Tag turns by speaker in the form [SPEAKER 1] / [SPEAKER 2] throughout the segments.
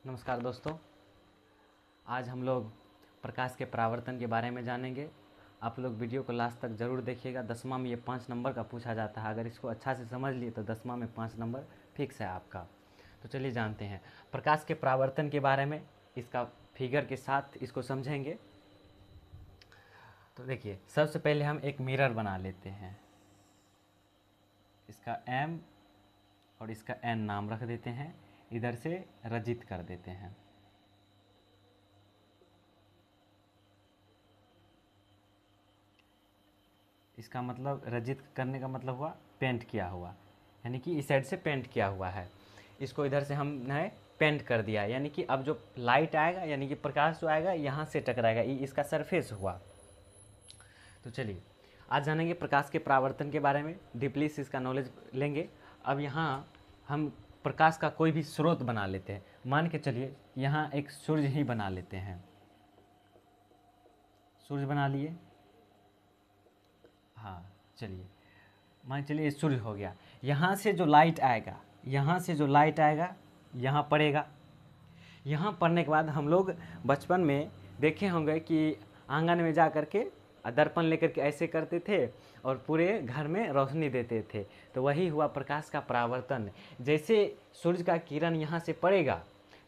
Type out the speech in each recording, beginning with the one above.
[SPEAKER 1] नमस्कार दोस्तों। आज हम लोग प्रकाश के परावर्तन के बारे में जानेंगे। आप लोग वीडियो को लास्ट तक ज़रूर देखिएगा। 10वां में ये 5 नंबर का पूछा जाता है। अगर इसको अच्छा से समझ लिए तो 10वां में 5 नंबर फिक्स है आपका। तो चलिए जानते हैं प्रकाश के परावर्तन के बारे में। इसका फिगर के साथ इसको समझेंगे। तो देखिए, सबसे पहले हम एक मिरर बना लेते हैं। इसका M और इसका N नाम रख देते हैं। इधर से रजित कर देते हैं। इसका मतलब रजित करने का मतलब हुआ पेंट किया हुआ, यानी कि इस साइड से पेंट किया हुआ है। इसको इधर से हमने पेंट कर दिया, यानी कि अब जो लाइट आएगा यानी कि प्रकाश जो आएगा यहाँ से टकराएगा। ये इसका सरफेस हुआ। तो चलिए आज जानेंगे प्रकाश के परावर्तन के बारे में। डीपली से इसका नॉलेज लेंगे। अब यहाँ हम प्रकाश का कोई भी स्रोत बना लेते हैं। मान के चलिए यहाँ एक सूर्य ही बना लेते हैं। सूर्य बना लिए। हाँ चलिए, मान चलिए सूर्य हो गया। यहाँ से जो लाइट आएगा, यहाँ से जो लाइट आएगा यहाँ पड़ेगा। यहाँ पड़ने के बाद हम लोग बचपन में देखे होंगे कि आंगन में जा कर के दर्पण लेकर के ऐसे करते थे और पूरे घर में रोशनी देते थे। तो वही हुआ प्रकाश का परावर्तन। जैसे सूर्य का किरण यहाँ से पड़ेगा,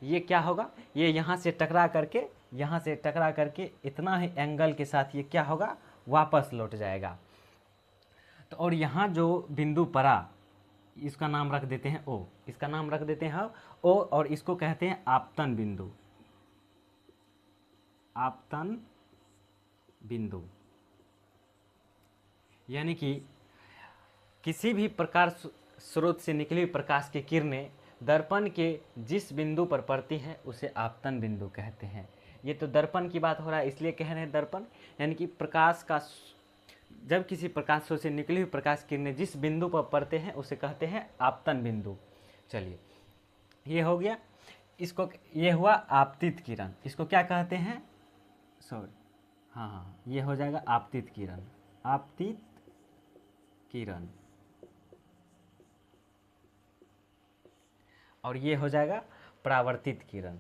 [SPEAKER 1] ये क्या होगा, ये यहाँ से टकरा करके, यहाँ से टकरा करके इतना ही एंगल के साथ ये क्या होगा, वापस लौट जाएगा। तो और यहाँ जो बिंदु पड़ा, इसका नाम रख देते हैं ओ। इसका नाम रख देते हैं ओ, और इसको कहते हैं आपतन बिंदु। आपतन बिंदु यानी कि किसी भी प्रकार स्रोत से निकली हुई प्रकाश की किरणें दर्पण के जिस बिंदु पर पड़ती हैं उसे आपतन बिंदु कहते हैं। ये तो दर्पण की बात हो रहा है, इसलिए कह रहे हैं दर्पण। यानी कि प्रकाश का जब किसी प्रकाश स्रोत से निकली हुई प्रकाश किरणें जिस बिंदु पर पड़ते हैं उसे कहते हैं आपतन बिंदु। चलिए ये हो गया। इसको ये हुआ आपतित किरण। इसको क्या कहते हैं, सॉरी, हाँ, ये हो जाएगा आपतित किरण। आपतित किरण। और ये हो जाएगा परावर्तित किरण।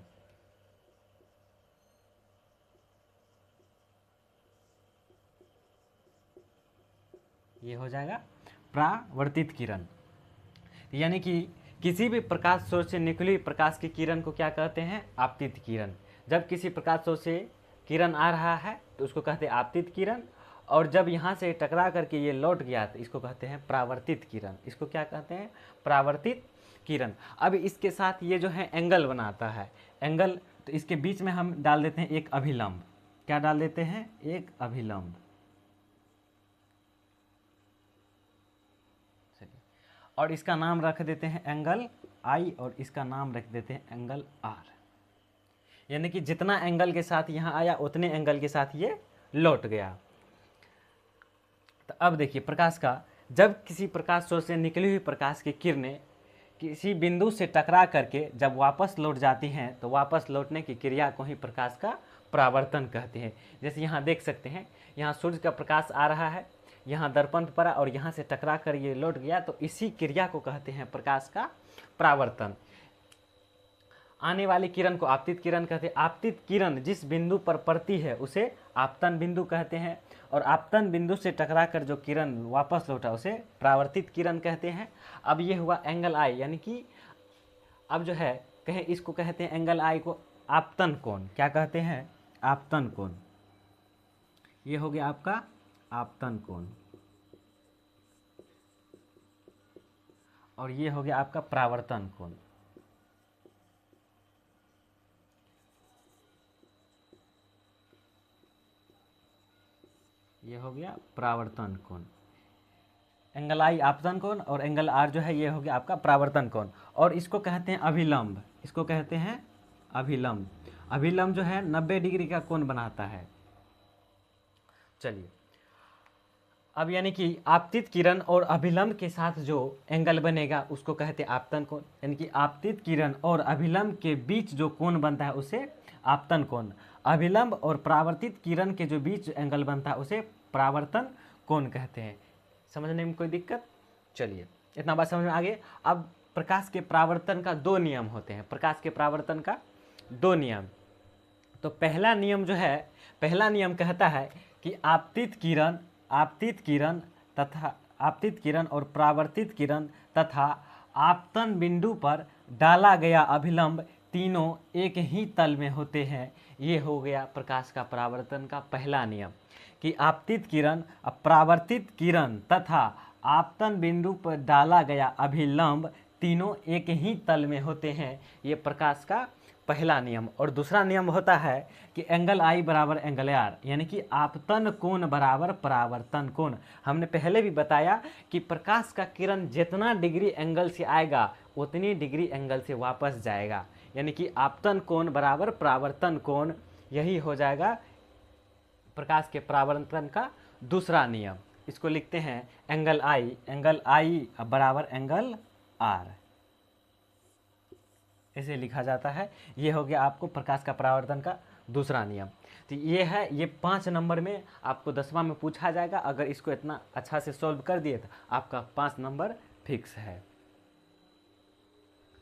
[SPEAKER 1] ये हो जाएगा परावर्तित किरण। यानी कि किसी भी प्रकाश स्रोत से निकली हुई प्रकाश की किरण को क्या कहते हैं, आपतित किरण। जब किसी प्रकाश स्रोत से किरण आ रहा है तो उसको कहते हैं आपतित किरण, और जब यहाँ से टकरा करके ये लौट गया तो इसको कहते हैं परावर्तित किरण। इसको क्या कहते हैं, परावर्तित किरण। अब इसके साथ ये जो है एंगल बनाता है, एंगल, तो इसके बीच में हम डाल देते हैं एक अभिलंब। क्या डाल देते हैं, एक अभिलंब। और इसका नाम रख देते हैं एंगल आई, और इसका नाम रख देते हैं एंगल आर। यानी कि जितना एंगल के साथ यहाँ आया उतने एंगल के साथ ये लौट गया। तो अब देखिए प्रकाश का, जब किसी प्रकाश स्रोत से निकली हुई प्रकाश की किरणें किसी बिंदु से टकरा करके जब वापस लौट जाती हैं तो वापस लौटने की क्रिया को ही प्रकाश का परावर्तन कहते हैं। जैसे यहाँ देख सकते हैं, यहाँ सूर्य का प्रकाश आ रहा है, यहाँ दर्पण पर पड़ा और यहाँ से टकरा कर ये लौट गया, तो इसी क्रिया को कहते हैं प्रकाश का परावर्तन। आने वाली किरण को आपतित किरण कहते हैं। आपतित किरण जिस बिंदु पर पड़ती है उसे आपतन बिंदु कहते हैं, और आपतन बिंदु से टकरा कर जो किरण वापस लौटा उसे परावर्तित किरण कहते हैं। अब ये हुआ एंगल आई, यानी कि अब जो है कहे इसको कहते हैं एंगल आई को आपतन कोण। क्या कहते हैं, आपतन कोण। ये हो गया आपका आपतन कोण, और ये हो गया आपका परावर्तन कोण। ये हो गया परावर्तन कोण। एंगल आई आपतन कोण और एंगल आर जो है ये हो गया आपका परावर्तन कोण। और इसको कहते हैं अभिलंब। इसको कहते हैं अभिलंब। अभिलंब जो है 90 डिग्री का कोण बनाता है। चलिए अब यानी कि आपतित किरण और अभिलंब के साथ जो एंगल बनेगा उसको कहते हैं आपतन कोण। यानी कि आपतित किरण और अभिलंब के बीच जो कोण बनता है उसे आपतन कोण। अभिलंब और परावर्तित किरण के जो बीच एंगल बनता है उसे परावर्तन कोण कहते हैं। समझने में कोई दिक्कत? चलिए इतना बात समझ में आ गई। अब प्रकाश के परावर्तन का 2 नियम होते हैं। प्रकाश के परावर्तन का दो नियम। तो पहला नियम जो है, पहला नियम कहता है कि आपतित किरण और परावर्तित किरण तथा आपतन बिंदु पर डाला गया अभिलंब तीनों एक ही तल में होते हैं। ये हो गया प्रकाश का परावर्तन का पहला नियम कि आपतित किरण, परावर्तित किरण तथा आपतन बिंदु पर डाला गया अभिलंब तीनों एक ही तल में होते हैं। ये प्रकाश का पहला नियम। और दूसरा नियम होता है कि एंगल आई बराबर एंगल आर, यानी कि आपतन कोण बराबर परावर्तन कोण। हमने पहले भी बताया कि प्रकाश का किरण जितना डिग्री एंगल से आएगा उतनी डिग्री एंगल से वापस जाएगा, यानी कि आपतन कोण बराबर परावर्तन कोण। यही हो जाएगा प्रकाश के परावर्तन का दूसरा नियम। इसको लिखते हैं एंगल आई बराबर एंगल आर, ऐसे लिखा जाता है। ये हो गया आपको प्रकाश का परावर्तन का दूसरा नियम। तो ये है, ये 5 नंबर में आपको 10वां में पूछा जाएगा। अगर इसको इतना अच्छा से सॉल्व कर दिए तो आपका 5 नंबर फिक्स है।